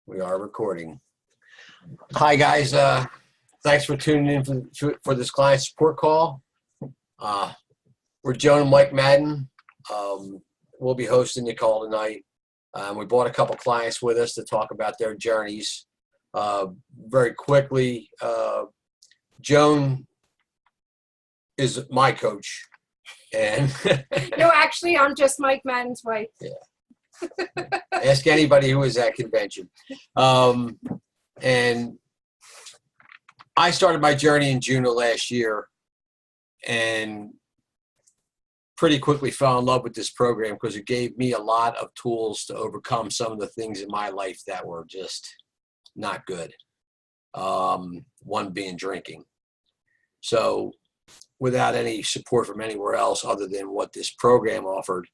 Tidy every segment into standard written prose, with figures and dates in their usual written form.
We are recording. Hi, guys. Thanks for tuning in for this client support call. We're Joan and Mike Madden. We'll be hosting the call tonight. We brought a couple clients with us to talk about their journeys. Very quickly, Joan is my coach. And No, actually, I'm just Mike Madden's wife. Yeah. Ask anybody who was at convention. And I started my journey in June of last year and pretty quickly fell in love with this program because it gave me a lot of tools to overcome some of the things in my life that were just not good. One being drinking. So without any support from anywhere else other than what this program offered,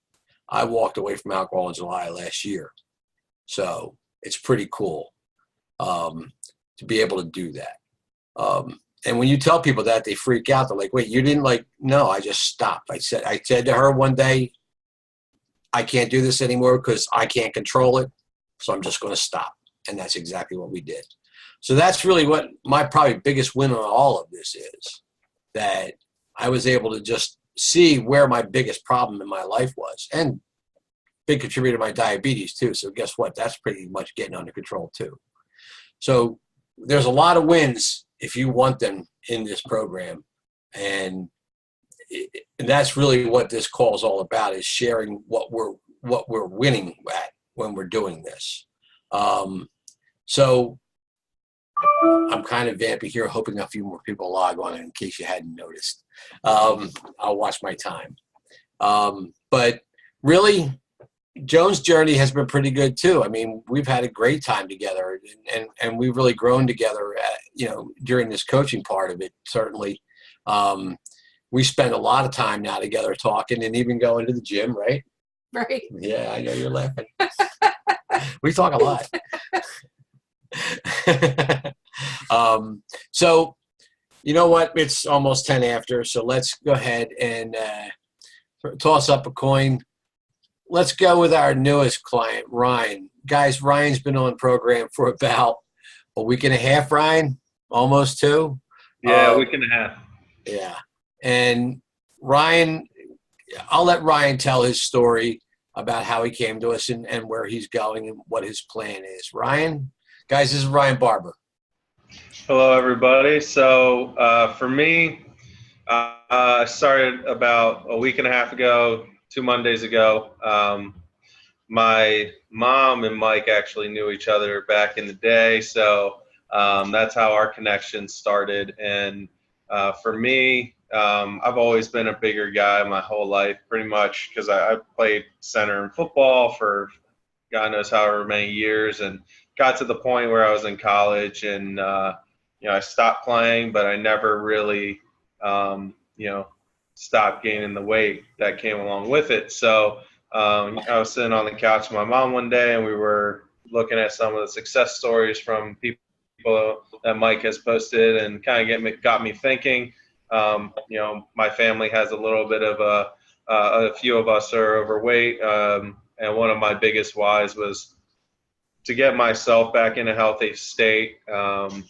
I walked away from alcohol in July last year. So it's pretty cool to be able to do that. And when you tell people that, they freak out. They're like, wait, you didn't no, I just stopped. I said to her one day, I can't do this anymore because I can't control it. So I'm just going to stop. And that's exactly what we did. So that's really what my probably biggest win on all of this is, that I was able to just see where my biggest problem in my life was, and big contributor to my diabetes too. So guess what? That's pretty much getting under control too. So there's a lot of wins if you want them in this program. And that's really what this call is all about, is sharing what we're winning at when we're doing this. So I'm kind of vampy here, hoping a few more people log on in case you hadn't noticed. I'll watch my time. But really, Joan's journey has been pretty good too. I mean, we've had a great time together, and we've really grown together, during this coaching part of it, certainly. We spend a lot of time now together talking and even going to the gym, right? Right. Yeah, I know you're laughing. We talk a lot. So you know what? It's almost 10 after, so let's go ahead and toss up a coin. Let's go with our newest client, Ryan. Guys, Ryan's been on program for about a week and a half, Ryan, almost two. Yeah, a week and a half. Yeah. And Ryan, I'll let Ryan tell his story about how he came to us and where he's going and what his plan is. Ryan? Guys, this is Ryan Barber. Hello, everybody. So for me, I started about a week and a half ago, 2 Mondays ago. My mom and Mike actually knew each other back in the day, so that's how our connection started. And for me, I've always been a bigger guy my whole life, pretty much, because I played center in football for God knows however many years, and got to the point where I was in college, and I stopped playing, but I never really stopped gaining the weight that came along with it. So I was sitting on the couch with my mom one day, and we were looking at some of the success stories from people that Mike has posted, and kind of got me thinking. My family has a little bit of a few of us are overweight, and one of my biggest whys was to get myself back in a healthy state. I've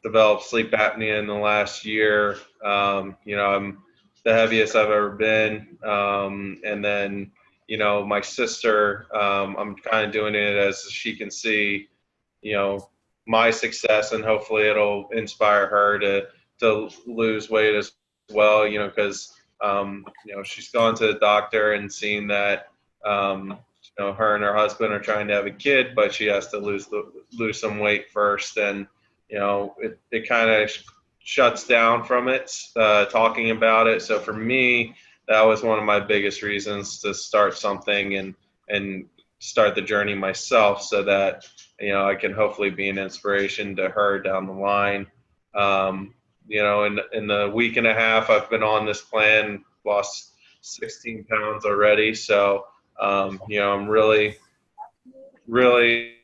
developed sleep apnea in the last year. I'm the heaviest I've ever been. And then, my sister, I'm kind of doing it as she can see, my success, and hopefully it'll inspire her to lose weight as well, because, she's gone to the doctor and seen that, her and her husband are trying to have a kid, but she has to lose some weight first. And, it kind of shuts down from it, talking about it. So for me, that was one of my biggest reasons to start something and start the journey myself, so that, I can hopefully be an inspiration to her down the line. In the week and a half I've been on this plan, lost 16 pounds already. So, I'm really, really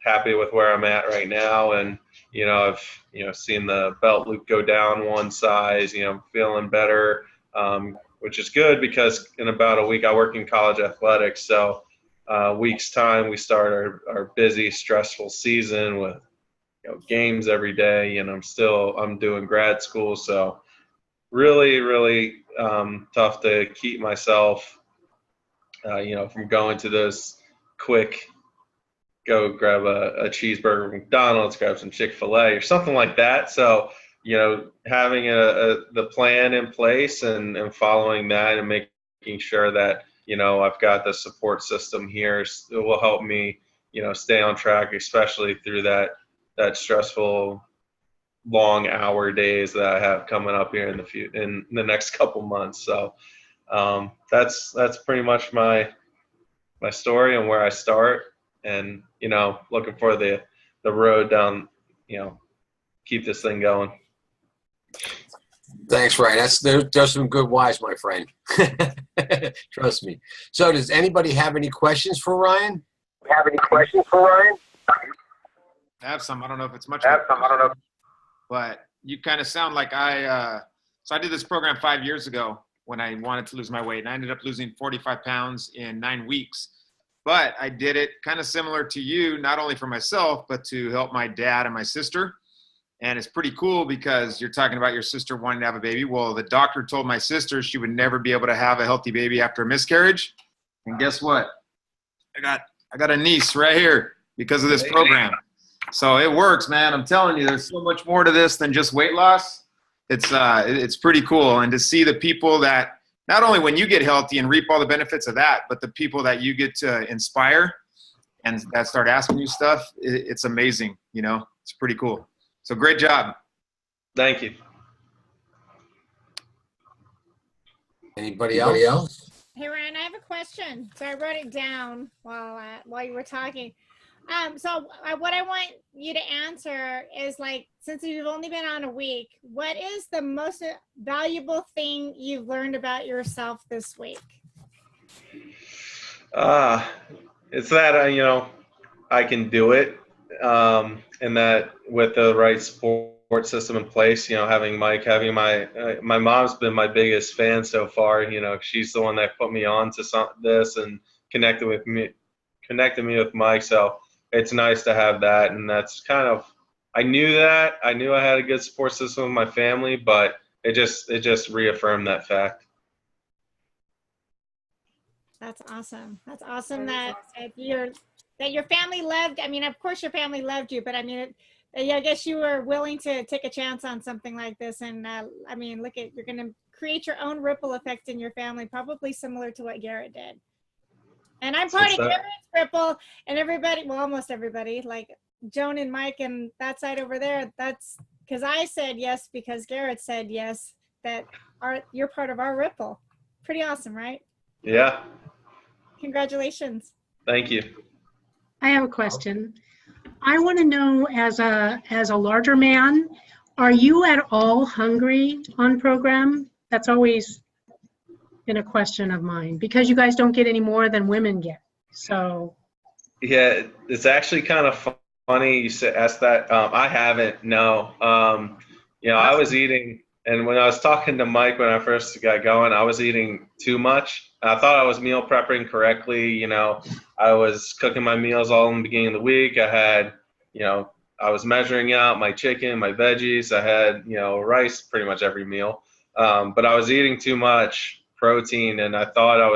happy with where I'm at right now. And, I've, seen the belt loop go down one size, I'm feeling better, which is good because in about a week I work in college athletics. So, week's time, we start our busy, stressful season with games every day, and I'm doing grad school, so really, really tough to keep myself, from going to those quick, go grab a cheeseburger from McDonald's, grab some Chick-fil-A or something like that. So, having the plan in place and following that and making sure that, I've got the support system here, it will help me, stay on track, especially through that stressful long hour days that I have coming up here in the next couple months. So that's pretty much my story and where I start, and looking for the road down, keep this thing going. Thanks, Ryan. There's some good whys, my friend. Trust me. So does anybody have any questions for Ryan? I have some. I don't know if it's much. But you kind of sound like so I did this program 5 years ago when I wanted to lose my weight, and I ended up losing 45 pounds in 9 weeks. But I did it kind of similar to you, not only for myself, but to help my dad and my sister. And it's pretty cool because you're talking about your sister wanting to have a baby. Well, the doctor told my sister she would never be able to have a healthy baby after a miscarriage. And guess what? I got a niece right here because of this program. So it works, man. I'm telling you, there's so much more to this than just weight loss. It's pretty cool. And to see the people that, not only when you get healthy and reap all the benefits of that, but the people that you get to inspire and that start asking you stuff, it's amazing. It's pretty cool. So great job. Thank you. Anybody else? Hey, Ryan, I have a question. So I wrote it down while you were talking. What I want you to answer is, like, since you've only been on a week, what is the most valuable thing you've learned about yourself this week? It's that, I can do it. And that with the right support system in place, having Mike, having my mom's been my biggest fan so far. She's the one that put me on to this and connected me with Mike. So it's nice to have that. And that's kind of, I knew I had a good support system with my family, but it just reaffirmed that fact. That's awesome. That's awesome that your family loved. I mean, of course your family loved you, but I mean, I guess you were willing to take a chance on something like this. And I mean, you're going to create your own ripple effect in your family, probably similar to what Garrett did. And I'm part of Garrett's ripple, and everybody, well, almost everybody, like Joan and Mike and that side over there, that's because I said yes because Garrett said yes, that you're part of our ripple. Pretty awesome, right? Yeah. Congratulations. Thank you. I have a question. I want to know, as a larger man, are you at all hungry on program? That's always been a question of mine, because you guys don't get any more than women get. So yeah, it's actually kind of funny you asked that. I haven't, no. I was eating, and when I was talking to Mike when I first got going, I was eating too much. I thought I was meal prepping correctly. I was cooking my meals all in the beginning of the week. I had, I was measuring out my chicken, my veggies. I had, rice pretty much every meal. But I was eating too much protein, and I thought I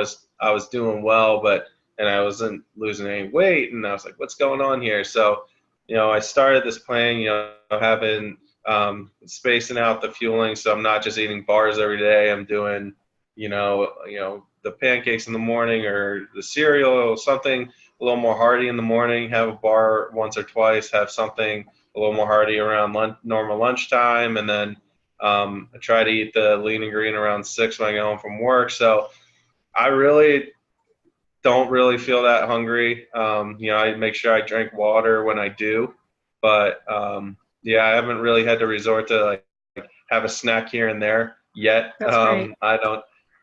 was doing well, and I wasn't losing any weight. And I was like, what's going on here? So, I started this plan, having, spacing out the fueling. So I'm not just eating bars every day. I'm doing, the pancakes in the morning or the cereal, something a little more hearty in the morning, have a bar once or twice, have something a little more hearty around normal lunchtime. And then I try to eat the lean and green around 6 when I get home from work. So I really don't really feel that hungry. I make sure I drink water when I do, but I haven't really had to resort to have a snack here and there yet.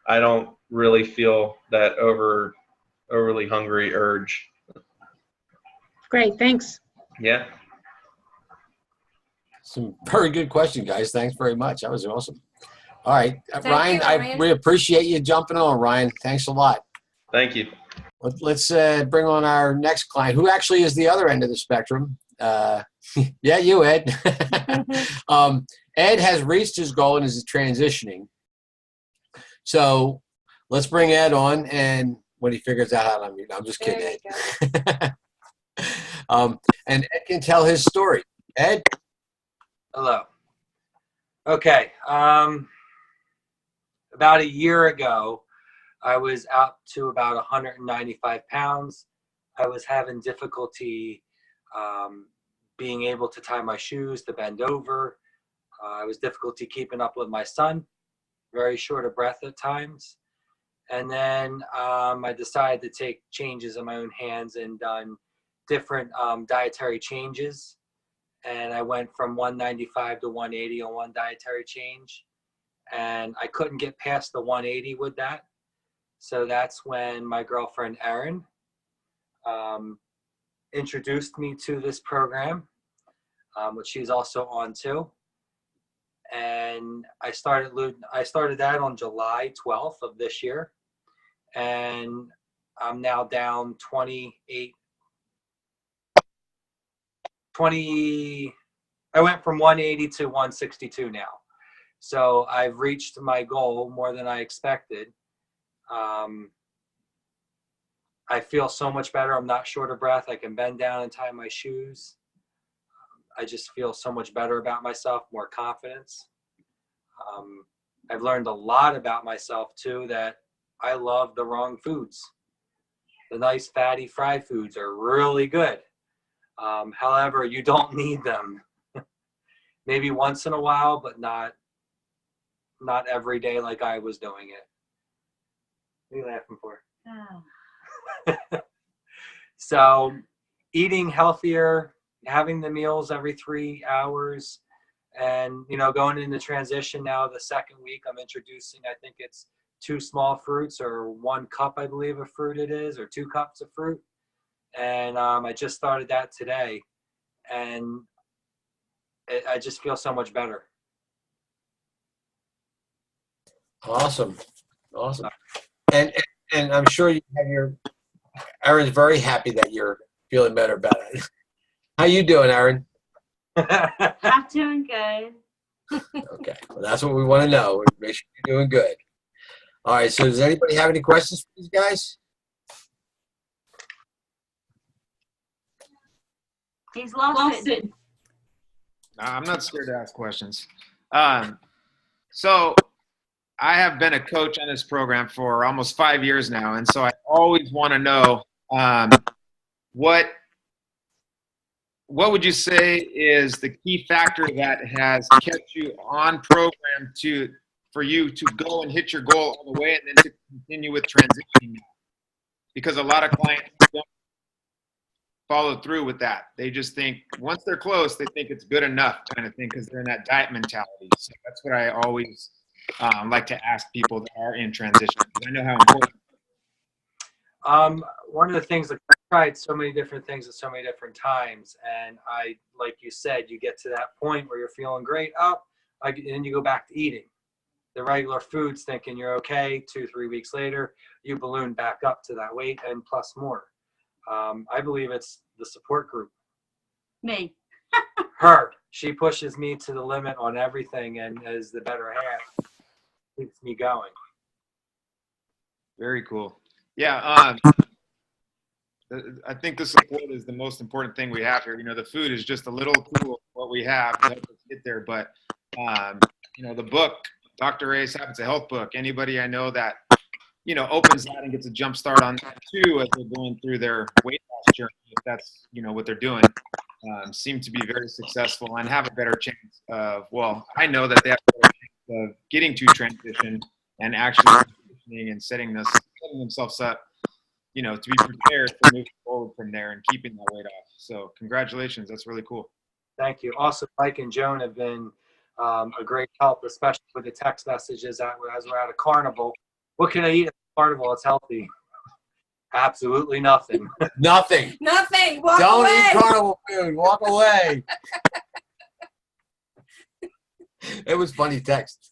I don't really feel that overly hungry urge. great, thanks. Yeah. Some very good question, guys. Thanks very much. That was awesome. All right, Thank Ryan, you, Ryan. we appreciate you jumping on, Ryan. Thanks a lot. Thank you. let's bring on our next client, who actually is the other end of the spectrum. Yeah, you, Ed. Ed has reached his goal and is transitioning. So let's bring Ed on, and when he figures out how to unmute, I'm just kidding, Ed. And Ed can tell his story. Ed? Hello. Okay. About a year ago, I was up to about 195 pounds. I was having difficulty being able to tie my shoes, to bend over. I was difficulty keeping up with my son, very short of breath at times. And then I decided to take changes in my own hands and done different dietary changes. And I went from 195 to 180 on one dietary change. And I couldn't get past the 180 with that. So that's when my girlfriend, Erin, introduced me to this program, which she's also on too. And I started that on July 12th of this year. And I'm now down I went from 180 to 162 now. So I've reached my goal more than I expected. I feel so much better. I'm not short of breath. I can bend down and tie my shoes. I just feel so much better about myself, more confidence. I've learned a lot about myself too, that I love the wrong foods. The nice fatty fried foods are really good. However, you don't need them. Maybe once in a while, but not every day like I was doing it. What are you laughing for? Oh. So eating healthier, having the meals every 3 hours, and going into transition now, the second week I'm introducing, I think it's 2 small fruits or 1 cup, I believe, of fruit it is, or 2 cups of fruit. And I just started that today, and I just feel so much better. Awesome. And I'm sure you have Erin's very happy that you're feeling better about it. How you doing, Erin? I'm doing good. Okay, well, that's what we want to know. Make sure you're doing good. All right, so does anybody have any questions for these guys? He's lost it. Nah, I'm not scared to ask questions. So I have been a coach on this program for almost 5 years now, and so I always want to know what would you say is the key factor that has kept you on program for you to go and hit your goal all the way, and then to continue with transitioning? Because a lot of clients don't follow through with that. They just think once they're close, they think it's good enough kind of thing, because they're in that diet mentality. So that's what I always like to ask people that are in transition, because I know how important. One of the things, that I've tried so many different things at so many different times, and like you said, you get to that point where you're feeling great, and you go back to eating the regular foods, thinking you're okay. 2-3 weeks later, you balloon back up to that weight and plus more. I believe it's the support group. Me. Her. She pushes me to the limit on everything, and is the better half. Keeps me going. Very cool. Yeah, I think the support is the most important thing we have here. The food is just a little tool, what we have to help us get there. But, the book, Dr. A's Habits of Health book, anybody I know that, opens that and gets a jump start on that too as they're going through their weight loss journey, if that's, what they're doing, seem to be very successful and have a better chance of, I know that they have a better chance of getting to transition and actually transitioning and setting themselves up, to be prepared to move forward from there and keeping that weight off. So congratulations. That's really cool. Thank you. Also, Mike and Joan have been a great help, especially with the text messages as we're at a carnival. What can I eat at the carnival? It's healthy. Absolutely nothing. Nothing. Nothing. Walk Don't away. eat carnival food. Walk away. It was funny text.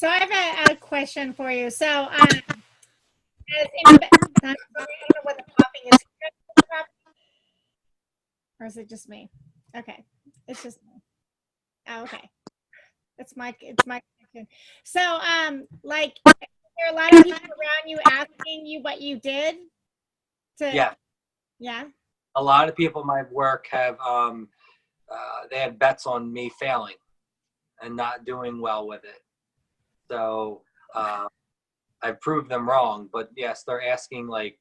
So I have a question for you. So, as in, I'm sorry, I don't know what the popping is. Or is it just me? Okay, it's just me. Oh, okay, it's my connection. So, like, there are a lot of people around you asking you what you did. Yeah. Yeah. A lot of people in my work have they have bets on me failing and not doing well with it. So I've proved them wrong. But yes, they're asking like,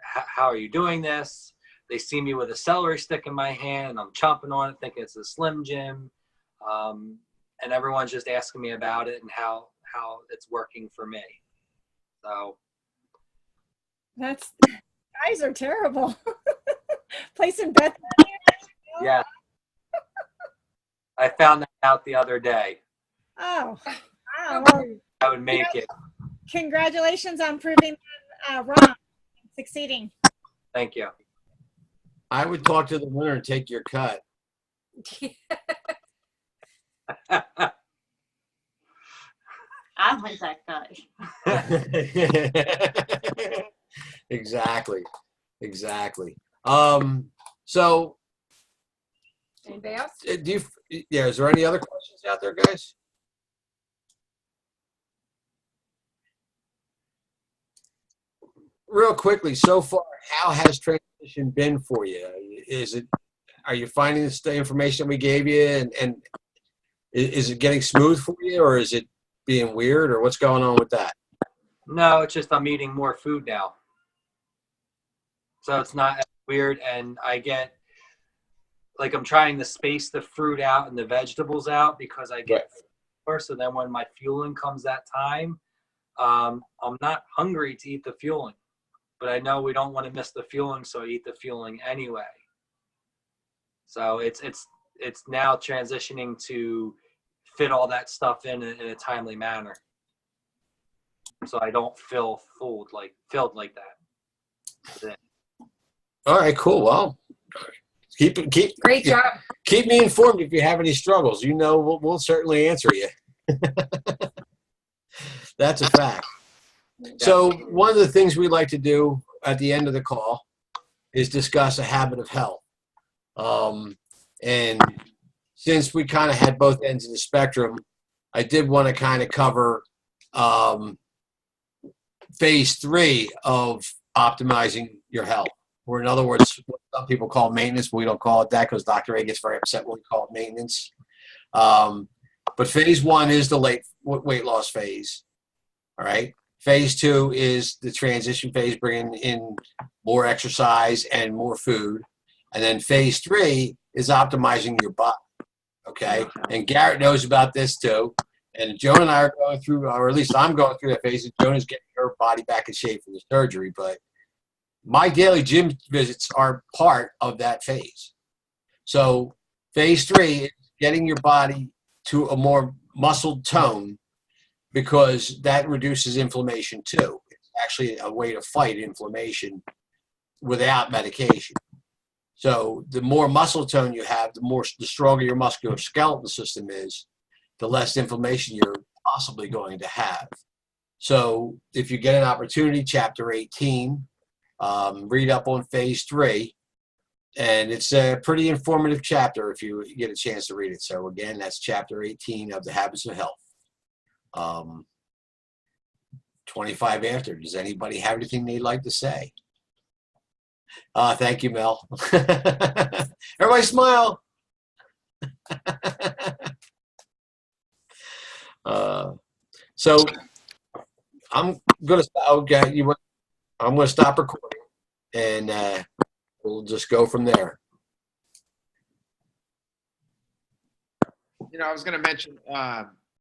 how are you doing this? They see me with a celery stick in my hand and I'm chomping on it thinking it's a Slim Jim. And everyone's just asking me about it and how it's working for me. So That's, guys are terrible. Placing bets. yeah. I found that out the other day. Oh, wow. Well, I would make it. congratulations on proving wrong, succeeding. Thank you. I would talk to the winner and take your cut. I like that guy. Exactly. So Anybody else? is there any other questions out there, guys? Real quickly, so far, how has transition been for you? Are you finding the information we gave you and is it getting smooth for you, or is it being weird, or what's going on with that? No, it's just I'm eating more food now. So it's not as weird, and I get, like, I'm trying to space the fruit out and the vegetables out because I get more. So then when my fueling comes that time, I'm not hungry to eat the fueling. But I know we don't want to miss the fueling, so I eat the fueling anyway. So it's now transitioning to fit all that stuff in a timely manner, so I don't feel filled like that. All right, cool. Well, keep Great job. Keep me informed if you have any struggles. We'll certainly answer you. That's a fact. So one of the things we like to do at the end of the call is discuss a habit of health. And since we kind of had both ends of the spectrum, I did want to kind of cover phase 3 of optimizing your health. Or in other words, what some people call maintenance, but we don't call it that because Dr. A gets very upset when we call it maintenance. But phase 1 is the weight loss phase. All right. Phase 2 is the transition phase, bringing in more exercise and more food. And then phase 3 is optimizing your body. Okay. And Garrett knows about this too. And Joan and I are going through, or at least I'm going through that phase. And Joan is getting her body back in shape from the surgery. But my daily gym visits are part of that phase. So phase 3 is getting your body to a more muscled tone, because that reduces inflammation too. It's actually a way to fight inflammation without medication. So the more muscle tone you have, the stronger your musculoskeletal system is, the less inflammation you're possibly going to have. So if you get an opportunity, chapter 18, read up on phase 3, and it's a pretty informative chapter if you get a chance to read it. So again, that's chapter 18 of the Habits of Health. 25 after. Does anybody have anything they'd like to say? Thank you, Mel. Everybody smile. So I'm gonna stop recording, and we'll just go from there. I was going to mention